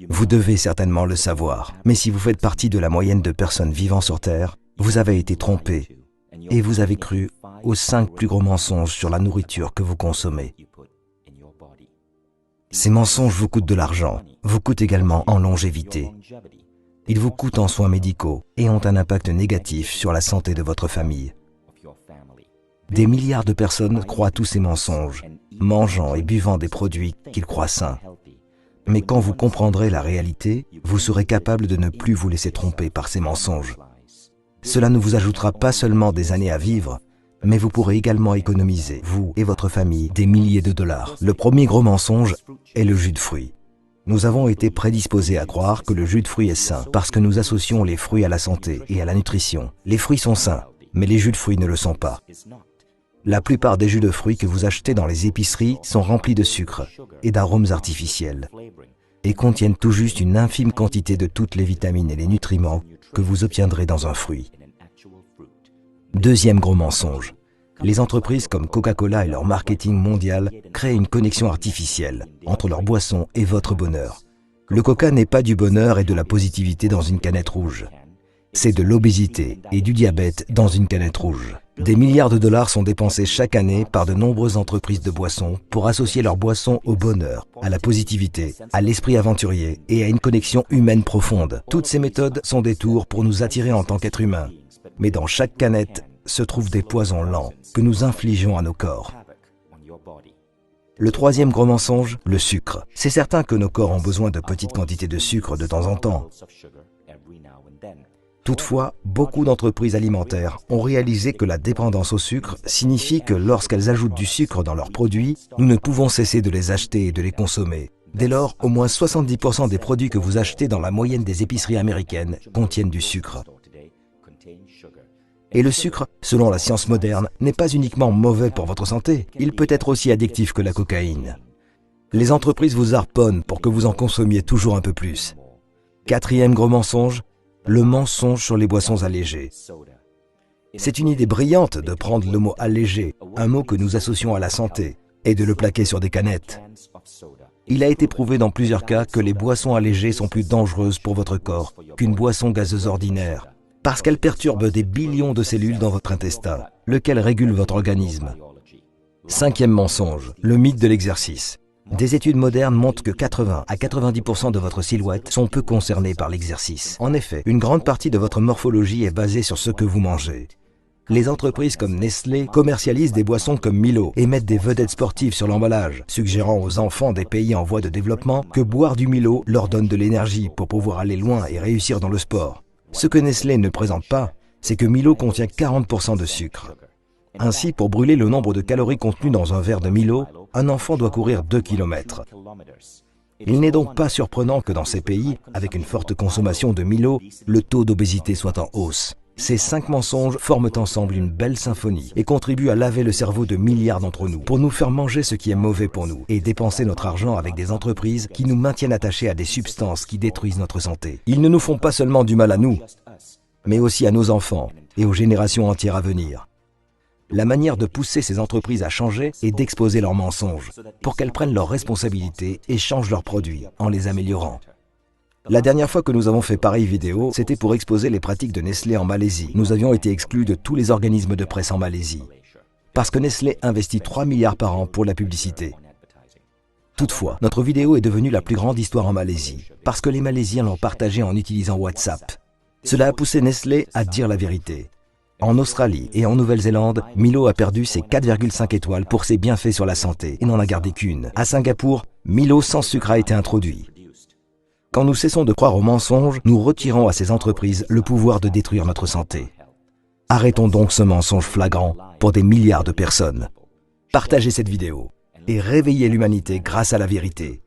Vous devez certainement le savoir, mais si vous faites partie de la moyenne de personnes vivant sur Terre, vous avez été trompé et vous avez cru aux 5 plus gros mensonges sur la nourriture que vous consommez. Ces mensonges vous coûtent de l'argent, vous coûtent également en longévité. Ils vous coûtent en soins médicaux et ont un impact négatif sur la santé de votre famille. Des milliards de personnes croient tous ces mensonges, mangeant et buvant des produits qu'ils croient sains. Mais quand vous comprendrez la réalité, vous serez capable de ne plus vous laisser tromper par ces mensonges. Cela ne vous ajoutera pas seulement des années à vivre, mais vous pourrez également économiser, vous et votre famille, des milliers de dollars. Le premier gros mensonge est le jus de fruits. Nous avons été prédisposés à croire que le jus de fruits est sain parce que nous associons les fruits à la santé et à la nutrition. Les fruits sont sains, mais les jus de fruits ne le sont pas. La plupart des jus de fruits que vous achetez dans les épiceries sont remplis de sucre et d'arômes artificiels et contiennent tout juste une infime quantité de toutes les vitamines et les nutriments que vous obtiendrez dans un fruit. Deuxième gros mensonge. Les entreprises comme Coca-Cola et leur marketing mondial créent une connexion artificielle entre leur boisson et votre bonheur. Le Coca n'est pas du bonheur et de la positivité dans une canette rouge. C'est de l'obésité et du diabète dans une canette rouge. Des milliards de dollars sont dépensés chaque année par de nombreuses entreprises de boissons pour associer leurs boissons au bonheur, à la positivité, à l'esprit aventurier et à une connexion humaine profonde. Toutes ces méthodes sont des tours pour nous attirer en tant qu'êtres humains. Mais dans chaque canette se trouvent des poisons lents que nous infligeons à nos corps. Le troisième gros mensonge, le sucre. C'est certain que nos corps ont besoin de petites quantités de sucre de temps en temps. Toutefois, beaucoup d'entreprises alimentaires ont réalisé que la dépendance au sucre signifie que lorsqu'elles ajoutent du sucre dans leurs produits, nous ne pouvons cesser de les acheter et de les consommer. Dès lors, au moins 70% des produits que vous achetez dans la moyenne des épiceries américaines contiennent du sucre. Et le sucre, selon la science moderne, n'est pas uniquement mauvais pour votre santé, il peut être aussi addictif que la cocaïne. Les entreprises vous harponnent pour que vous en consommiez toujours un peu plus. Quatrième gros mensonge, le mensonge sur les boissons allégées. C'est une idée brillante de prendre le mot allégé, un mot que nous associons à la santé, et de le plaquer sur des canettes. Il a été prouvé dans plusieurs cas que les boissons allégées sont plus dangereuses pour votre corps qu'une boisson gazeuse ordinaire, parce qu'elles perturbent des billions de cellules dans votre intestin, lequel régule votre organisme. Cinquième mensonge, le mythe de l'exercice. Des études modernes montrent que 80 à 90% de votre silhouette sont peu concernées par l'exercice. En effet, une grande partie de votre morphologie est basée sur ce que vous mangez. Les entreprises comme Nestlé commercialisent des boissons comme Milo et mettent des vedettes sportives sur l'emballage, suggérant aux enfants des pays en voie de développement que boire du Milo leur donne de l'énergie pour pouvoir aller loin et réussir dans le sport. Ce que Nestlé ne présente pas, c'est que Milo contient 40% de sucre. Ainsi, pour brûler le nombre de calories contenues dans un verre de Milo, un enfant doit courir 2 km. Il n'est donc pas surprenant que dans ces pays, avec une forte consommation de Milo, le taux d'obésité soit en hausse. Ces 5 mensonges forment ensemble une belle symphonie et contribuent à laver le cerveau de milliards d'entre nous pour nous faire manger ce qui est mauvais pour nous et dépenser notre argent avec des entreprises qui nous maintiennent attachés à des substances qui détruisent notre santé. Ils ne nous font pas seulement du mal à nous, mais aussi à nos enfants et aux générations entières à venir. La manière de pousser ces entreprises à changer est d'exposer leurs mensonges pour qu'elles prennent leurs responsabilités et changent leurs produits en les améliorant. La dernière fois que nous avons fait pareille vidéo, c'était pour exposer les pratiques de Nestlé en Malaisie. Nous avions été exclus de tous les organismes de presse en Malaisie parce que Nestlé investit 3 milliards par an pour la publicité. Toutefois, notre vidéo est devenue la plus grande histoire en Malaisie parce que les Malaisiens l'ont partagée en utilisant WhatsApp. Cela a poussé Nestlé à dire la vérité. En Australie et en Nouvelle-Zélande, Milo a perdu ses 4,5 étoiles pour ses bienfaits sur la santé et n'en a gardé qu'une. À Singapour, Milo sans sucre a été introduit. Quand nous cessons de croire aux mensonges, nous retirons à ces entreprises le pouvoir de détruire notre santé. Arrêtons donc ce mensonge flagrant pour des milliards de personnes. Partagez cette vidéo et réveillez l'humanité grâce à la vérité.